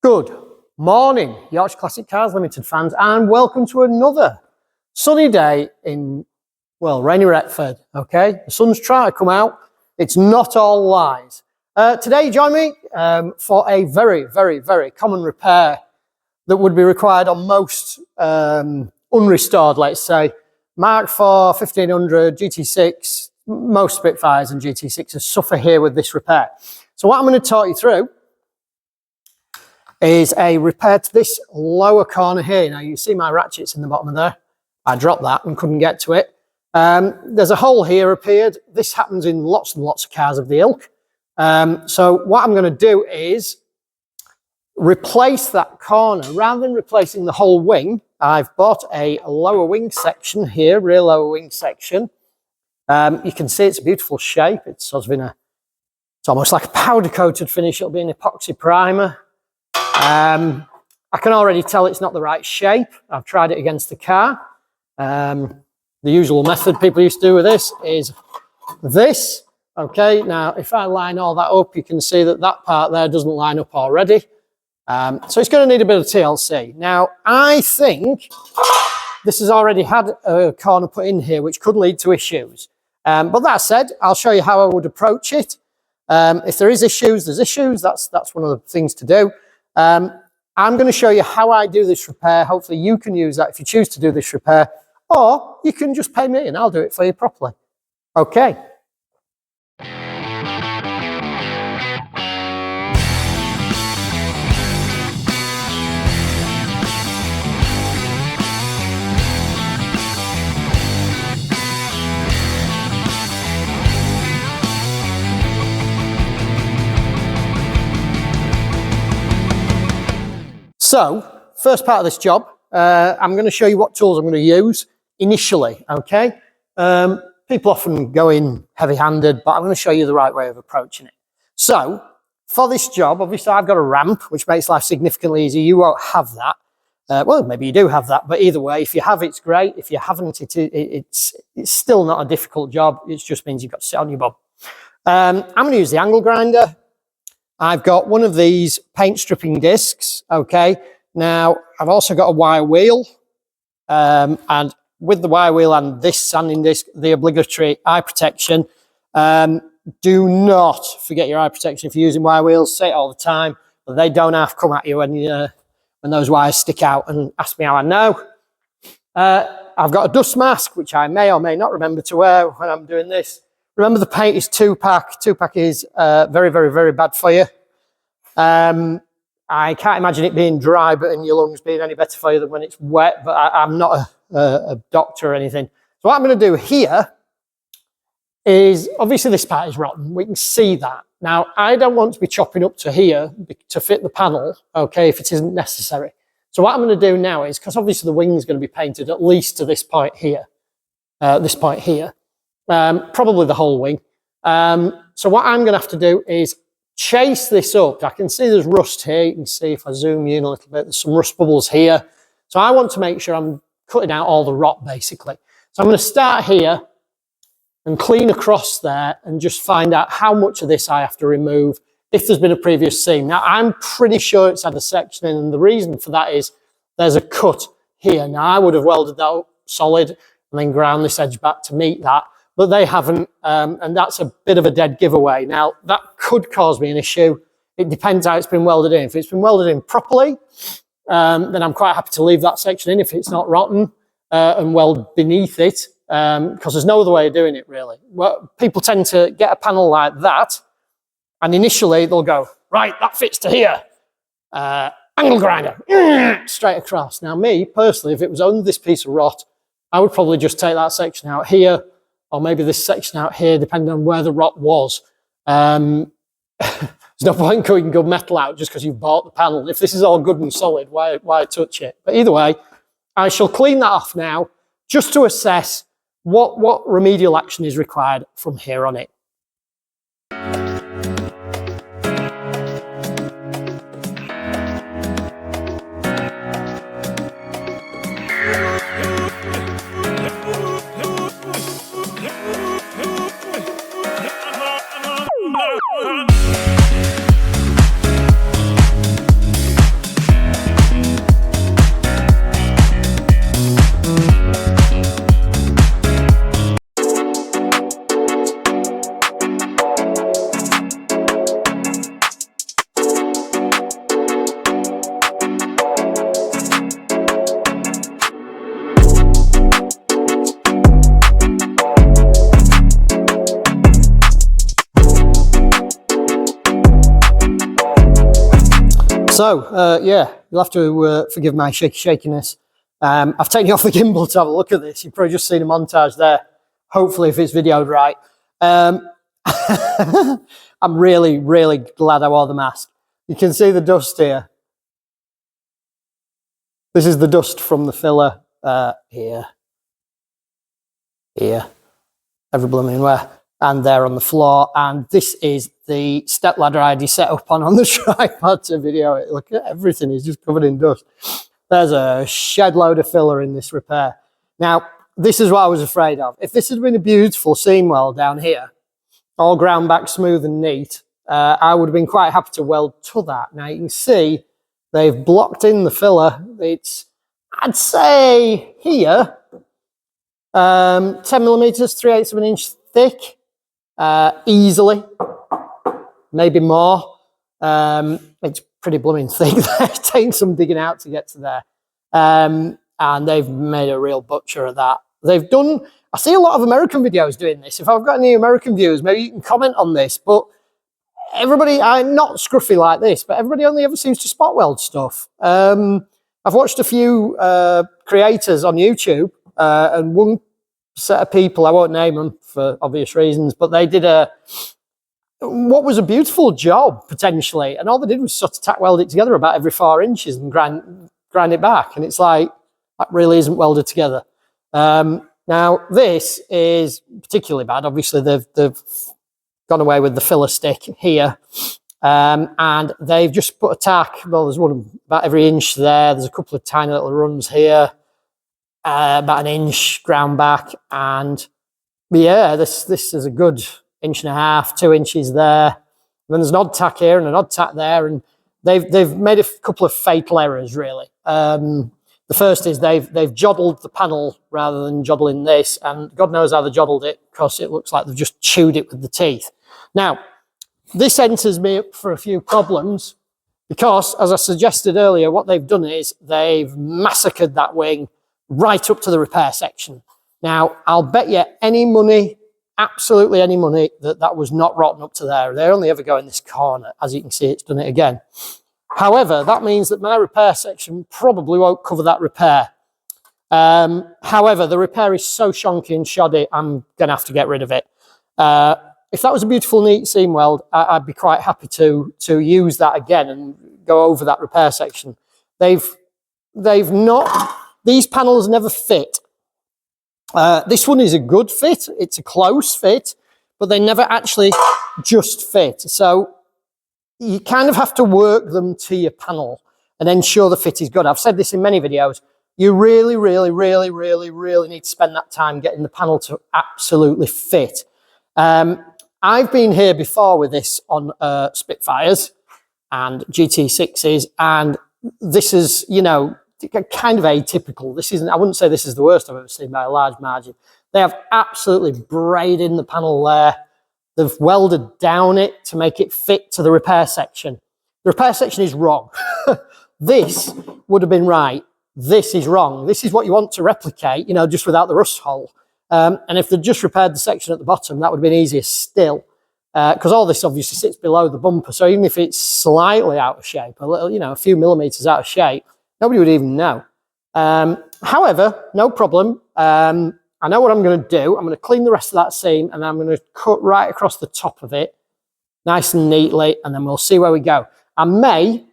Good morning, Yorkshire Classic Cars Limited fans, and welcome to another sunny day in, well, rainy Retford, okay? The sun's trying to come out. It's not all lies. Today, join me for a very, very, very common repair that would be required on most unrestored, let's say, Mark IV, 1500, GT6, most Spitfires and GT6s suffer here with this repair. So what I'm going to talk you through is a repair to this lower corner here. Now you see my ratchets in the bottom of there. I dropped that and couldn't get to it. There's a hole here appeared. This happens in lots and lots of cars of the ilk. So what I'm going to do is replace that corner. Rather than replacing the whole wing, I've bought a lower wing section here, rear lower wing section. You can see it's a beautiful shape. It's sort of it's almost like a powder coated finish. It'll be an epoxy primer. I can already tell it's not the right shape. I've tried it against the car. The usual method people used to do with this is this. Okay, now if I line all that up, you can see that that part there doesn't line up already. So it's going to need a bit of TLC. Now, I think this has already had a corner put in here, which could lead to issues. But that said, I'll show you how I would approach it. If there is issues, there's issues. That's one of the things to do. I'm going to show you how I do this repair. Hopefully you can use that if you choose to do this repair, or you can just pay me and I'll do it for you properly. Okay. So, first part of this job, I'm going to show you what tools I'm going to use initially, okay? People often go in heavy-handed, but I'm going to show you the right way of approaching it. So, for this job, obviously I've got a ramp, which makes life significantly easier. You won't have that. Well, maybe you do have that, but either way, if you have, it's great. If you haven't, it's still not a difficult job. It just means you've got to sit on your bob. I'm going to use the angle grinder. I've got one of these paint stripping discs, okay? Now, I've also got a wire wheel, and with the wire wheel and this sanding disc, the obligatory eye protection. Do not forget your eye protection if you're using wire wheels. Say it all the time, but they don't have to come at you when those wires stick out, and ask me how I know. I've got a dust mask, which I may or may not remember to wear when I'm doing this. Remember, the paint is 2-pack. 2-pack is very, very, very bad for you. I can't imagine it being dry, but in your lungs being any better for you than when it's wet, but I'm not a doctor or anything. So what I'm going to do here is, obviously this part is rotten. We can see that. Now, I don't want to be chopping up to here to fit the panel, okay, if it isn't necessary. So what I'm going to do now is, because obviously the wing is going to be painted at least to this point here, probably the whole wing. So what I'm going to have to do is chase this up. I can see there's rust here. You can see if I zoom in a little bit, there's some rust bubbles here. So I want to make sure I'm cutting out all the rot, basically. So I'm going to start here and clean across there and just find out how much of this I have to remove if there's been a previous seam. Now, I'm pretty sure it's had a section in, and the reason for that is there's a cut here. Now, I would have welded that up solid and then ground this edge back to meet that, but they haven't, and that's a bit of a dead giveaway. Now, that could cause me an issue. It depends how it's been welded in. If it's been welded in properly, then I'm quite happy to leave that section in if it's not rotten and weld beneath it, because there's no other way of doing it, really. Well, people tend to get a panel like that, and initially they'll go, right, that fits to here. Angle grinder, straight across. Now, me, personally, if it was only this piece of rot, I would probably just take that section out here, or maybe this section out here, depending on where the rot was. There's no point going good metal out just because you've bought the panel. If this is all good and solid, why touch it? But either way, I shall clean that off now, just to assess what remedial action is required from here on in. So, yeah, you'll have to forgive my shakiness. I've taken you off the gimbal to have a look at this. You've probably just seen a montage there. Hopefully, if it's videoed right. I'm really, really glad I wore the mask. You can see the dust here. This is the dust from the filler here, every blooming where, and there on the floor. And this is the step ladder I set up on the tripod to video it. Look at everything, it's just covered in dust. There's a shed load of filler in this repair. Now, this is what I was afraid of. If this had been a beautiful seam weld down here, all ground back smooth and neat, I would have been quite happy to weld to that. Now you can see they've blocked in the filler. It's, I'd say here, 10 millimeters, 3/8 of an inch thick, easily, maybe more. It's pretty blooming thick. It's taking some digging out to get to there. And they've made a real butcher of that. They've done, I see a lot of American videos doing this. If I've got any American viewers, maybe you can comment on this, but everybody, I'm not scruffy like this, but everybody only ever seems to spot weld stuff. I've watched a few creators on YouTube, and one set of people, I won't name them for obvious reasons, but they did what was a beautiful job, potentially, and all they did was sort of tack weld it together about every 4 inches and grind it back, and it's like, that really isn't welded together. Now, this is particularly bad. Obviously, they've gone away with the filler stick here, and they've just put a tack. Well, there's one about every inch there. There's a couple of tiny little runs here, about an inch ground back, and yeah, this is a good 1.5 inches, 2 inches there. And then there's an odd tack here and an odd tack there, and they've made a couple of fatal errors, really. The first is they've joddled the panel rather than joddling this, and God knows how they joddled it, because it looks like they've just chewed it with the teeth. Now, this enters me up for a few problems, because, as I suggested earlier, what they've done is they've massacred that wing right up to the repair section. Now, I'll bet you any money, absolutely any money, that was not rotten up to there. They only ever go in this corner. As you can see, it's done it again. However, that means that my repair section probably won't cover that repair. However, the repair is so shonky and shoddy, I'm going to have to get rid of it. If that was a beautiful, neat seam weld, I'd be quite happy to use that again and go over that repair section. They've not, these panels never fit. This one is a good fit. It's a close fit, but they never actually just fit. So you kind of have to work them to your panel and ensure the fit is good. I've said this in many videos. You really, really, really, really, really need to spend that time getting the panel to absolutely fit. I've been here before with this on Spitfires and GT6s, and this is, you know, kind of atypical. This isn't, I wouldn't say this is the worst I've ever seen by a large margin. They have absolutely braided in the panel there. They've welded down it to make it fit to the repair section. The repair section is wrong. This would have been right. This is wrong. This is what you want to replicate, you know, just without the rust hole. And if they'd just repaired the section at the bottom, that would have been easier still. Because all this obviously sits below the bumper. So even if it's slightly out of shape, a little, you know, a few millimeters out of shape, nobody would even know. However, no problem. I know what I'm going to do. I'm going to clean the rest of that seam, and I'm going to cut right across the top of it, nice and neatly, and then we'll see where we go. I may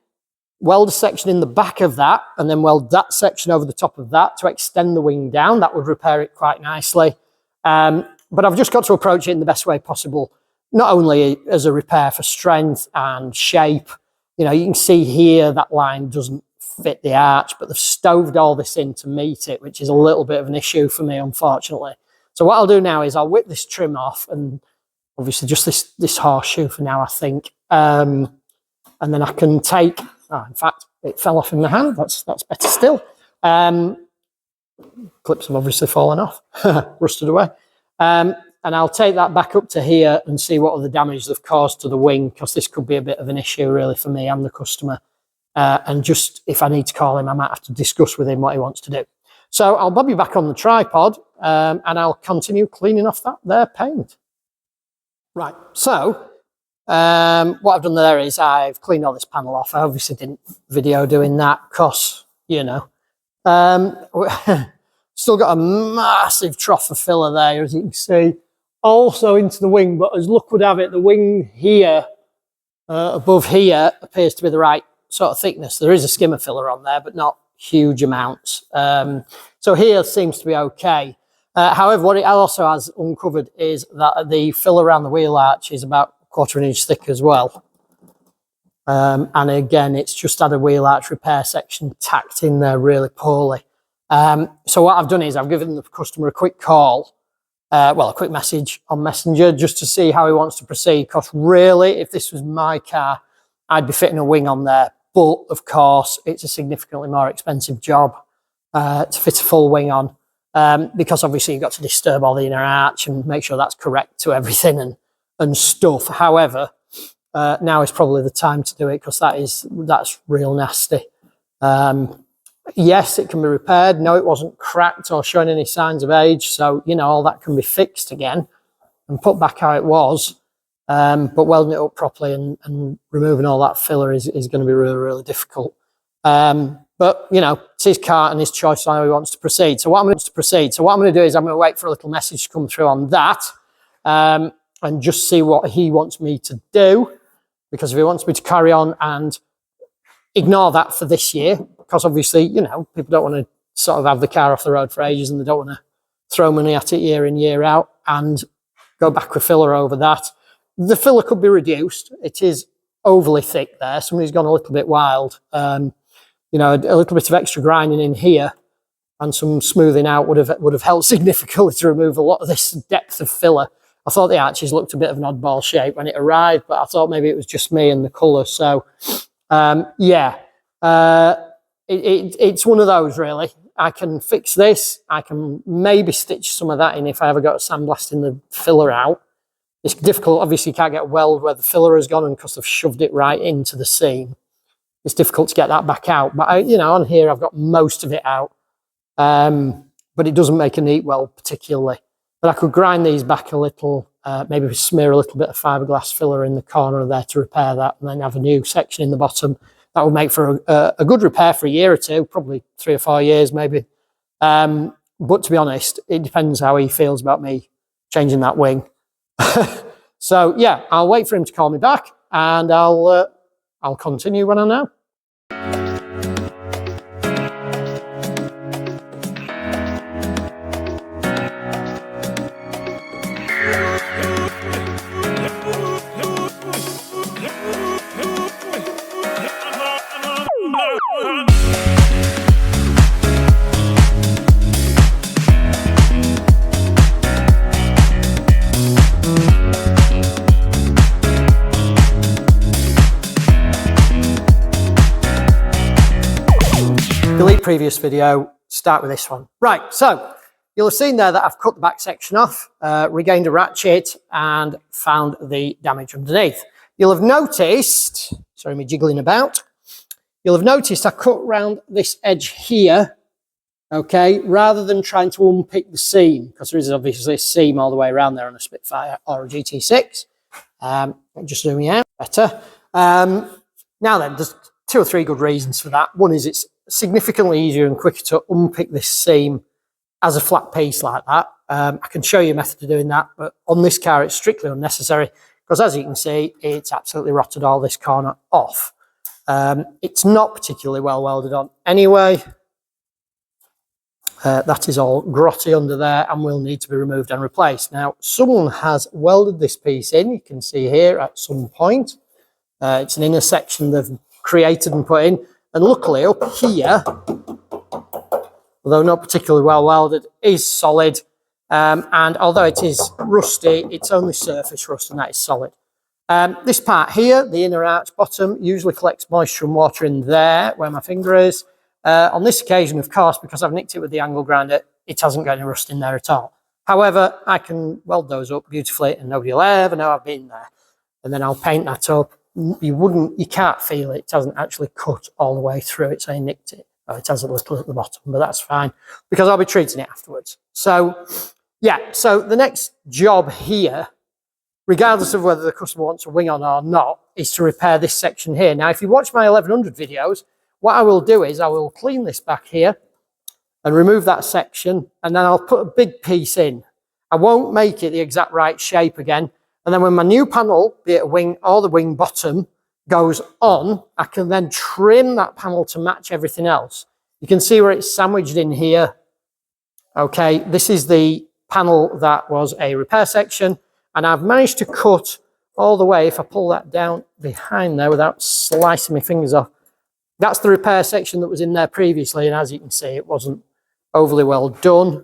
weld a section in the back of that, and then weld that section over the top of that to extend the wing down. That would repair it quite nicely. But I've just got to approach it in the best way possible, not only as a repair for strength and shape. You know, you can see here that line doesn't fit the arch, but they've stoved all this in to meet it, which is a little bit of an issue for me, unfortunately. So what I'll do now is I'll whip this trim off, and obviously just this horseshoe for now, I think. And then I can take, oh, in fact, it fell off in my hand. That's better still. Clips have obviously fallen off, rusted away. And I'll take that back up to here and see what other damage they've caused to the wing, because this could be a bit of an issue really for me and the customer. And just, if I need to call him, I might have to discuss with him what he wants to do. So I'll bob you back on the tripod, and I'll continue cleaning off that there paint. Right, so what I've done there is I've cleaned all this panel off. I obviously didn't video doing that because, you know, still got a massive trough of filler there, as you can see, also into the wing. But as luck would have it, the wing here, above here, appears to be the right sort of thickness. There is a skimmer filler on there, but not huge amounts. So here seems to be okay. However, what it also has uncovered is that the filler around the wheel arch is about 1/4 inch thick as well. And again, it's just had a wheel arch repair section tacked in there really poorly. So what I've done is I've given the customer a quick call, well, a quick message on Messenger, just to see how he wants to proceed. Because really, if this was my car, I'd be fitting a wing on there. But of course, it's a significantly more expensive job to fit a full wing on, because obviously you've got to disturb all the inner arch and make sure that's correct to everything and stuff. However, now is probably the time to do it, because that's real nasty. Yes, it can be repaired. No, it wasn't cracked or showing any signs of age, so you know, all that can be fixed again and put back how it was. But welding it up properly and removing all that filler is going to be really, really difficult. But you know, it's his car and his choice on how he wants to proceed. So what I'm going to do is I'm going to wait for a little message to come through on that, and just see what he wants me to do. Because if he wants me to carry on and ignore that for this year, because obviously, you know, people don't want to sort of have the car off the road for ages and they don't want to throw money at it year in, year out and go back with filler over that. The filler could be reduced. It is overly thick there. Somebody's gone a little bit wild. You know, a little bit of extra grinding in here and some smoothing out would have helped significantly to remove a lot of this depth of filler. I thought the arches looked a bit of an oddball shape when it arrived, but I thought maybe it was just me and the colour. So, yeah, it's one of those really. I can fix this. I can maybe stitch some of that in if I ever got sandblasting the filler out. It's difficult. Obviously, you can't get a weld where the filler has gone, and because they've shoved it right into the seam, it's difficult to get that back out. But you know, on here I've got most of it out, but it doesn't make a neat weld particularly. But I could grind these back a little, maybe smear a little bit of fiberglass filler in the corner there to repair that, and then have a new section in the bottom. That would make for a good repair for a year or two, probably 3 or 4 years maybe. But to be honest, it depends how he feels about me changing that wing. So yeah, I'll wait for him to call me back, and I'll continue when I know. Delete previous video, start with this one. Right, so you'll have seen there that I've cut the back section off, regained a ratchet and found the damage underneath. You'll have noticed, sorry me jiggling about, you'll have noticed I cut round this edge here, okay, rather than trying to unpick the seam, because there is obviously a seam all the way around there on a Spitfire or a GT6. Just zooming out better. Now then, there's 2 or 3 good reasons for that. One is it's significantly easier and quicker to unpick this seam as a flat piece like that. I can show you a method of doing that, but on this car it's strictly unnecessary, because as you can see, it's absolutely rotted all this corner off. It's not particularly well welded on anyway. That is all grotty under there and will need to be removed and replaced. Now, someone has welded this piece in, you can see here at some point. It's an inner section they've created and put in. And luckily up here, although not particularly well welded, is solid. And although it is rusty, it's only surface rust, and that is solid. This part here, the inner arch bottom, usually collects moisture and water in there where my finger is. On this occasion, of course, because I've nicked it with the angle grinder, it hasn't got any rust in there at all. However, I can weld those up beautifully and nobody will ever know I've been there. And then I'll paint that up. You can't feel it. It hasn't actually cut all the way through it, so I nicked it. Oh, it has a little at the bottom, but that's fine because I'll be treating it afterwards. So yeah, so the next job here regardless of whether the customer wants a wing on or not, is to repair this section here. Now, if you watch my 1100 videos, what I will do is I will clean this back here and remove that section, and then I'll put a big piece in. I won't make it the exact right shape again. And then when my new panel, be it a wing or the wing bottom, goes on, I can then trim that panel to match everything else. You can see where it's sandwiched in here. Okay, this is the panel that was a repair section, and I've managed to cut all the way, if I pull that down behind there without slicing my fingers off. That's the repair section that was in there previously, and as you can see, it wasn't overly well done.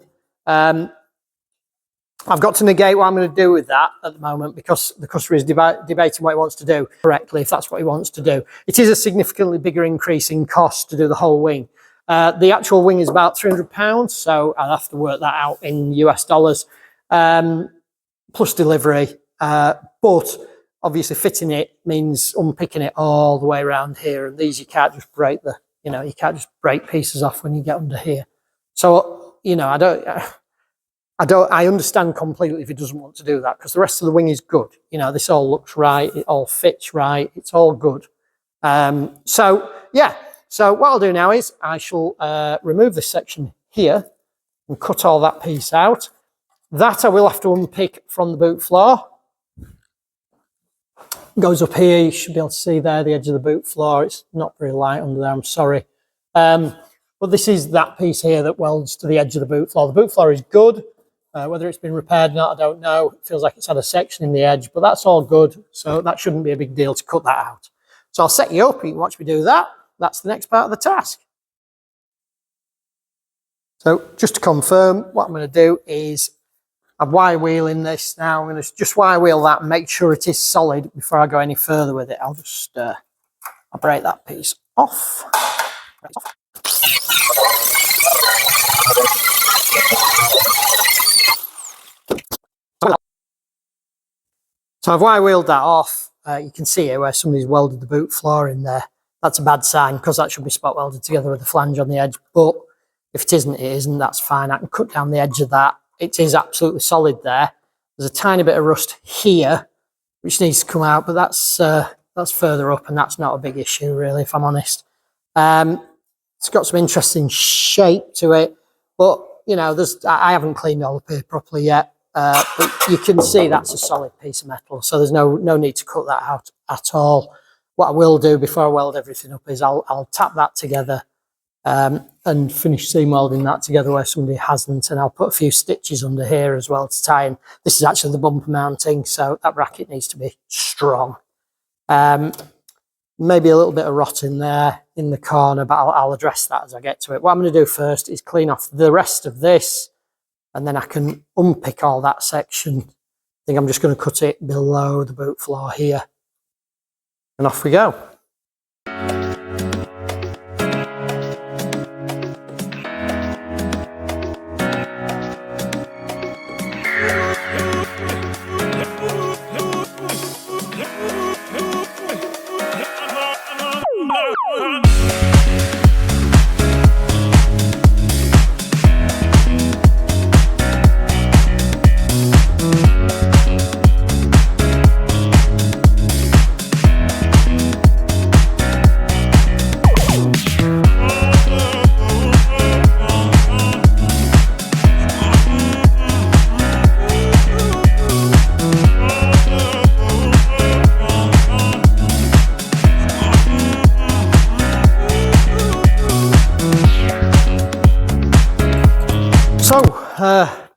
I've got to negate what I'm going to do with that at the moment, because the customer is debating what he wants to do correctly, if that's what he wants to do. It is a significantly bigger increase in cost to do the whole wing. The actual wing is about £300, so I'll have to work that out in US dollars, plus delivery. But obviously fitting it means unpicking it all the way around here, and these you can't just break you can't just break pieces off when you get under here. So, I understand completely if he doesn't want to do that, because the rest of the wing is good. This all looks right, it all fits right, it's all good. So yeah, so what I'll do now is I shall remove this section here and cut all that piece out. That I will have to unpick from the boot floor. Goes up here, you should be able to see there the edge of the boot floor. It's not very light under there, I'm sorry. But this is that piece here that welds to the edge of the boot floor. The boot floor is good. Whether it's been repaired or not, I don't know. It feels like it's had a section in the edge, but that's all good. So that shouldn't be a big deal to cut that out. So I'll set you up. You can watch me do that. That's the next part of the task. So just to confirm, what I'm going to do is I'm wire wheeling this now. I'm going to just wire wheel that and make sure it is solid before I go any further with it. I'll just I'll break that piece off. So I've wire wheeled that off. You can see here where somebody's welded the boot floor in there. That's a bad sign, because that should be spot welded together with the flange on the edge. But if it isn't, it isn't. That's fine. I can cut down the edge of that. It is absolutely solid there. There's a tiny bit of rust here, which needs to come out, but that's further up, and that's not a big issue really, if I'm honest. It's got some interesting shape to it, but I haven't cleaned all the paper properly yet. But you can see that's a solid piece of metal, so there's no need to cut that out at all. What I will do before I weld everything up is I'll tap that together and finish seam welding that together where somebody hasn't, and I'll put a few stitches under here as well to tie in. This is actually the bumper mounting, so that bracket needs to be strong. Maybe a little bit of rot in there in the corner, but I'll address that as I get to it. What I'm going to do first is clean off the rest of this, and then I can unpick all that section. I think I'm just going to cut it below the boot floor here, and off we go.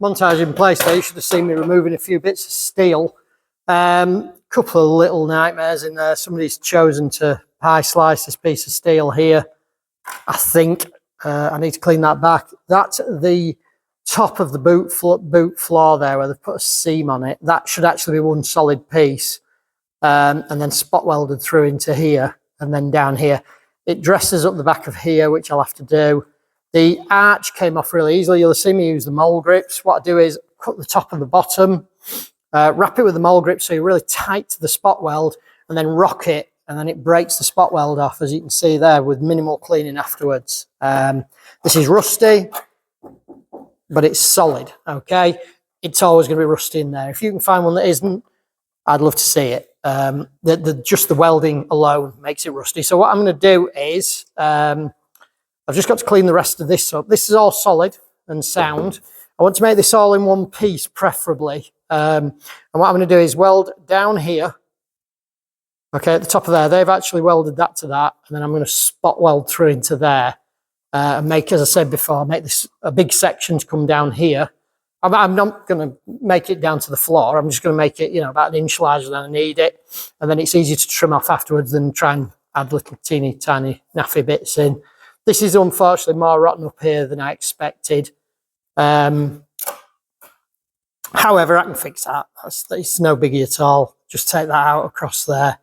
Montage in place there. You should have seen me removing a few bits of steel. Couple of little nightmares in there. Somebody's chosen to pie slice this piece of steel here. I think I need to clean that back. That's the top of the boot floor there where they've put a seam on it. That should actually be one solid piece, and then spot welded through into here and then down here. It dresses up the back of here, which I'll have to do. The arch came off really easily. You'll see me use the mole grips. What I do is cut the top and the bottom, wrap it with the mole grip so you're really tight to the spot weld, and then rock it, and then it breaks the spot weld off, as you can see there, with minimal cleaning afterwards. This is rusty, but it's solid, okay? It's always going to be rusty in there. If you can find one that isn't, I'd love to see it. Just the welding alone makes it rusty. So what I'm going to do is, I've just got to clean the rest of this up. This is all solid and sound. I want to make this all in one piece, preferably. And what I'm going to do is weld down here. Okay, at the top of there, they've actually welded that to that. And then I'm going to spot weld through into there. And make, as I said before, make this a big section to come down here. I'm not going to make it down to the floor. I'm just going to make it, you know, about an inch larger than I need it. And then it's easier to trim off afterwards than try and add little teeny tiny naffy bits in. This is unfortunately more rotten up here than I expected. However, I can fix that. It's no biggie at all. Just take that out across there.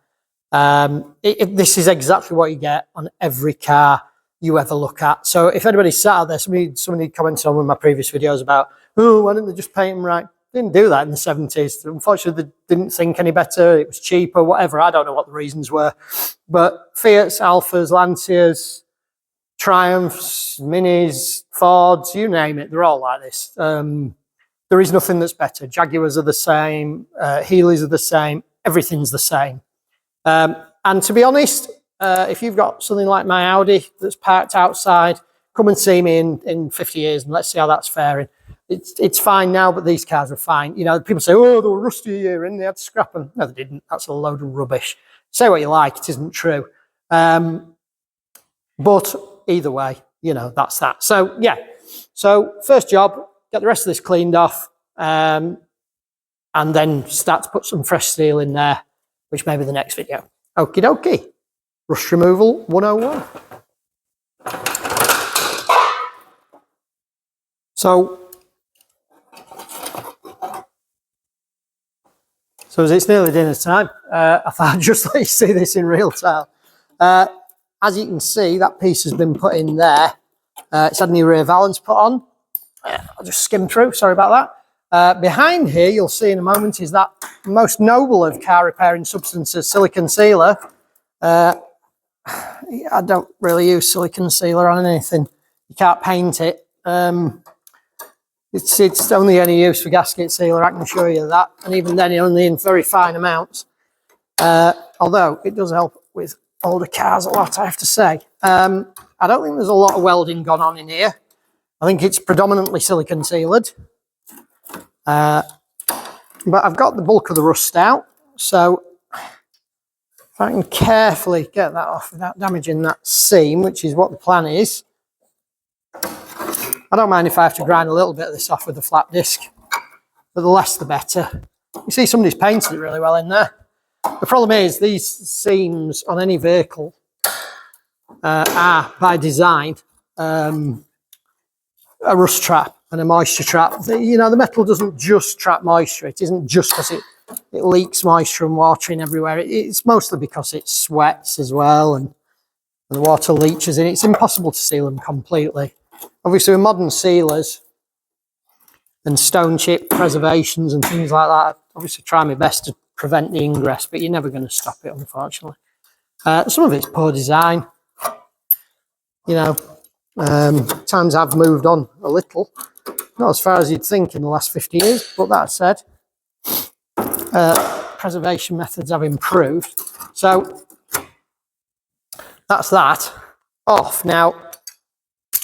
This is exactly what you get on every car you ever look at. So if anybody's sat out there, somebody commented on one of my previous videos about, oh, why didn't they just paint them right? They didn't do that in the 70s. Unfortunately, they didn't think any better. It was cheaper, whatever. I don't know what the reasons were. But Fiats, Alphas, Lancias, Triumphs, Minis, Fords, you name it, they're all like this. There is nothing that's better. Jaguars are the same. Healey's are the same. Everything's the same. And to be honest, if you've got something like my Audi that's parked outside, come and see me in 50 years and let's see how that's faring. It's fine now, but these cars are fine. You know, people say, oh, they were rusty a year in, they had to scrap them. No, they didn't. That's a load of rubbish. Say what you like, it isn't true. But either way, you know, that's that. So, yeah. So, first job, get the rest of this cleaned off, and then start to put some fresh steel in there, which may be the next video. Okie dokie. Rust removal 101. So as it's nearly dinner time, I thought I'd just let you see this in real time. As you can see, that piece has been put in there. It's had a new rear valance put on. I'll just skim through, sorry about that. Behind here, you'll see in a moment, is that most noble of car repairing substances, silicone sealer. I don't really use silicone sealer on anything. You can't paint it. It's only any use for gasket sealer, I can assure you that. And even then, only in very fine amounts. Although it does help with older cars a lot, I have to say. I don't think there's a lot of welding gone on in here. I think it's predominantly silicone sealed. But I've got the bulk of the rust out. So if I can carefully get that off without damaging that seam, which is what the plan is. I don't mind if I have to grind a little bit of this off with a flat disc, but the less the better. You see somebody's painted it really well in there. The problem is these seams on any vehicle are by design a rust trap and a moisture trap. You know, the metal doesn't just trap moisture. It isn't just because it leaks moisture and water in everywhere. It's mostly because it sweats as well and the water leaches in. It's impossible to seal them completely. Obviously, with modern sealers and stone chip preservations and things like that, I obviously try my best to prevent the ingress, but you're never going to stop it, unfortunately. Some of it's poor design. You know, times have moved on a little. Not as far as you'd think in the last 50 years, but that said, preservation methods have improved. So, that's that off. Now,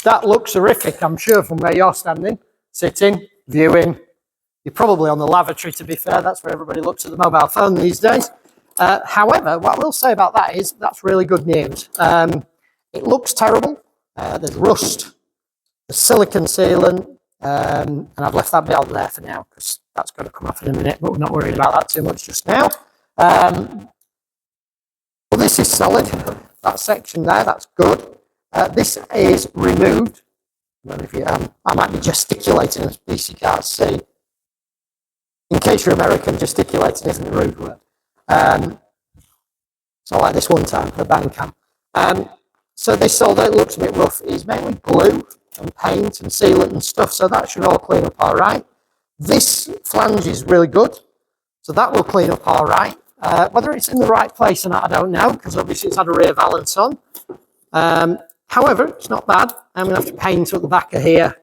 that looks horrific, I'm sure, from where you're standing, sitting, viewing. You're probably on the lavatory, to be fair. That's where everybody looks at the mobile phone these days. However, what I will say about that is that's really good news. It looks terrible. There's rust, there's silicone sealant, and I've left that bit on there for now because that's going to come off in a minute, but we're not worried about that too much just now. Well, this is solid. That section there, that's good. This is removed. I might be gesticulating as PC can't see. In case you're American, gesticulating isn't a rude word. So like this one time for the band cam. So this, although it looks a bit rough, is mainly glue and paint and sealant and stuff, so that should all clean up all right. This flange is really good, so that will clean up all right. Whether it's in the right place or not, I don't know, because obviously it's had a rear valance on. However, it's not bad. I'm going to have to paint up the back of here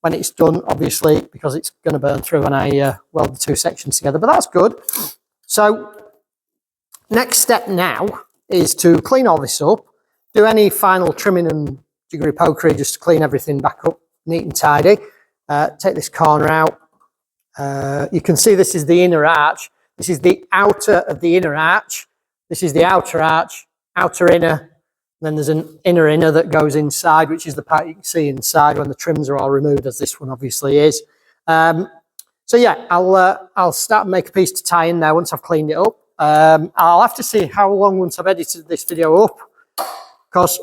when it's done, obviously, because it's going to burn through when I weld the two sections together, but that's good. So next step now is to clean all this up, do any final trimming and jiggery pokery just to clean everything back up neat and tidy. Take this corner out. You can see this is the inner arch. This is the outer of the inner arch. This is the outer arch, outer inner. Then there's an inner that goes inside, which is the part you can see inside when the trims are all removed, as this one obviously is. So yeah, I'll start and make a piece to tie in there once I've cleaned it up. I'll have to see how long once I've edited this video up, because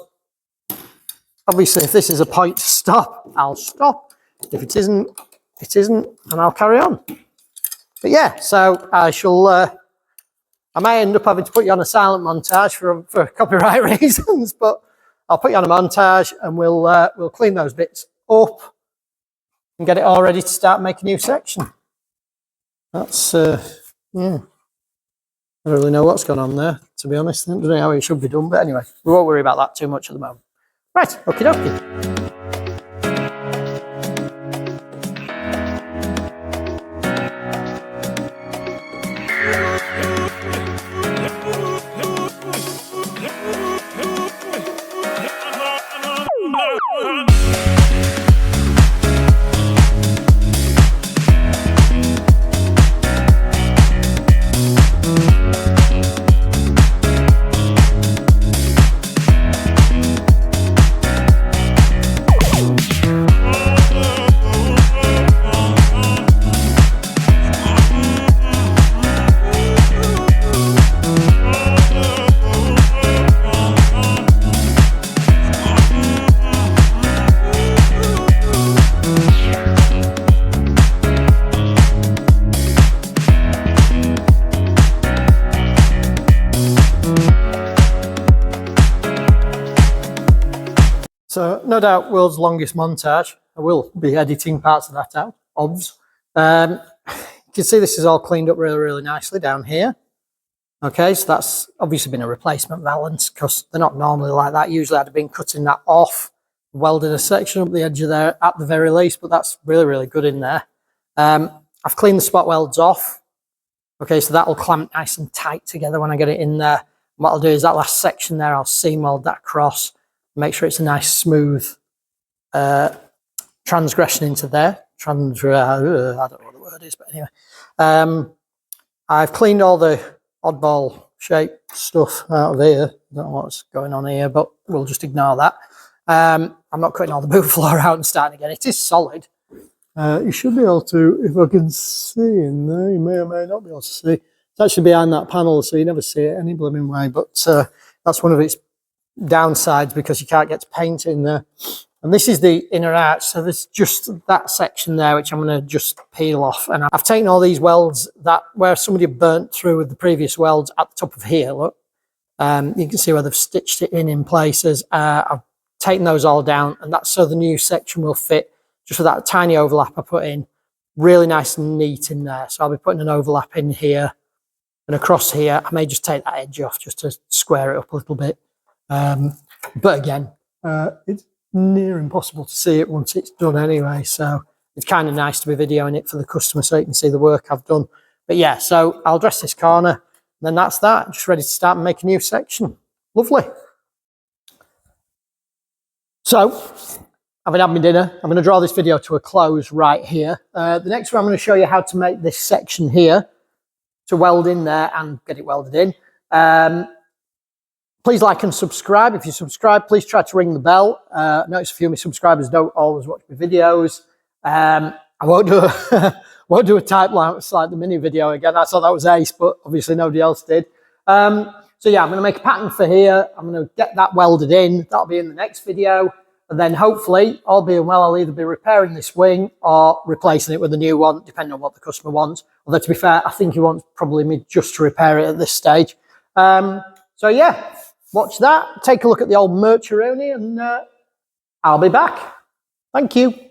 obviously if this is a point to stop, I'll stop. If it isn't, it isn't, and I'll carry on. But yeah, so I shall, I may end up having to put you on a silent montage for copyright reasons, but I'll put you on a montage and we'll clean those bits up and get it all ready to start making a new section. That's, yeah. I don't really know what's going on there, to be honest. I don't know how it should be done, but anyway, we won't worry about that too much at the moment. Right, okie dokie. So no doubt world's longest montage. I will be editing parts of that out, obvs. You can see this is all cleaned up really, really nicely down here. Okay, so that's obviously been a replacement valance because they're not normally like that. Usually I'd have been cutting that off, welded a section up the edge of there at the very least, but that's really, really good in there. I've cleaned the spot welds off. Okay, so that'll clamp nice and tight together when I get it in there. What I'll do is that last section there, I'll seam weld that across. Make sure it's a nice smooth transgression into there. I don't know what the word is, but anyway. I've cleaned all the oddball shape stuff out of here. Don't know what's going on here, but we'll just ignore that. I'm not cutting all the boot floor out and starting again. It is solid. You should be able to, if I can see in there, you may or may not be able to see. It's actually behind that panel, so you never see it any blooming way, but that's one of its downsides because you can't get to paint in there. And this is the inner arch, so there's just that section there which I'm going to just peel off. And I've taken all these welds that where somebody burnt through with the previous welds at the top of here, look. You can see where they've stitched it in places. I've taken those all down, and that's so the new section will fit just with that tiny overlap I put in, really nice and neat in there. So I'll be putting an overlap in here and across here. I may just take that edge off just to square it up a little bit. But again, it's near impossible to see it once it's done anyway, so it's kind of nice to be videoing it for the customer so you can see the work I've done. But yeah, so I'll dress this corner, and then that's that, just ready to start and make a new section. Lovely. So having had my dinner, I'm going to draw this video to a close right here. The next one I'm going to show you how to make this section here to weld in there and get it welded in. Please like and subscribe. If you subscribe, please try to ring the bell. I notice a few of my subscribers don't always watch my videos. I won't do a type like the mini video again. I thought that was ace, but obviously nobody else did. So yeah, I'm going to make a pattern for here. I'm going to get that welded in. That'll be in the next video. And then hopefully, all being well, I'll either be repairing this wing or replacing it with a new one, depending on what the customer wants. Although to be fair, I think he wants probably me just to repair it at this stage. So yeah. Watch that, take a look at the old Mercheroni, and I'll be back. Thank you.